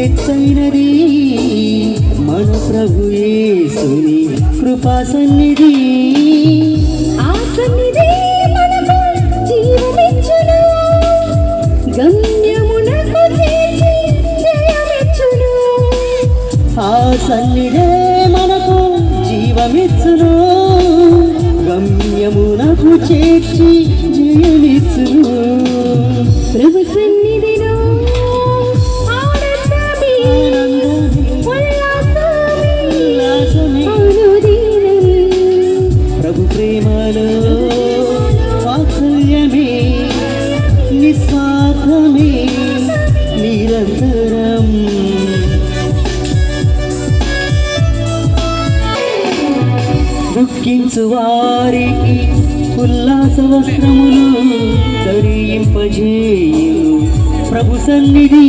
ఎత్తైనది మన ప్రభు యేసుని కృపా సన్నిధి. ఆ సన్నిధి మనకు జీవమిచ్చును, గమ్యమునకు చేర్చి జయమిచ్చును. ఆ సన్నిధే మనకు జీవమిచ్చును, గమ్యమునకు చేర్చి జయమిచ్చును. ప్రభు సన్నిధిలో ఆనందమే, ఉల్లాసమే, అనుదినమే. ప్రభు ప్రేమలో వాత్సల్యమే, నిస్వార్థమే నిరంతరం. దుఃఖించు వారికి ఉల్లాస వస్త్రములు ధరింపజేయు ప్రభు సన్నిధి.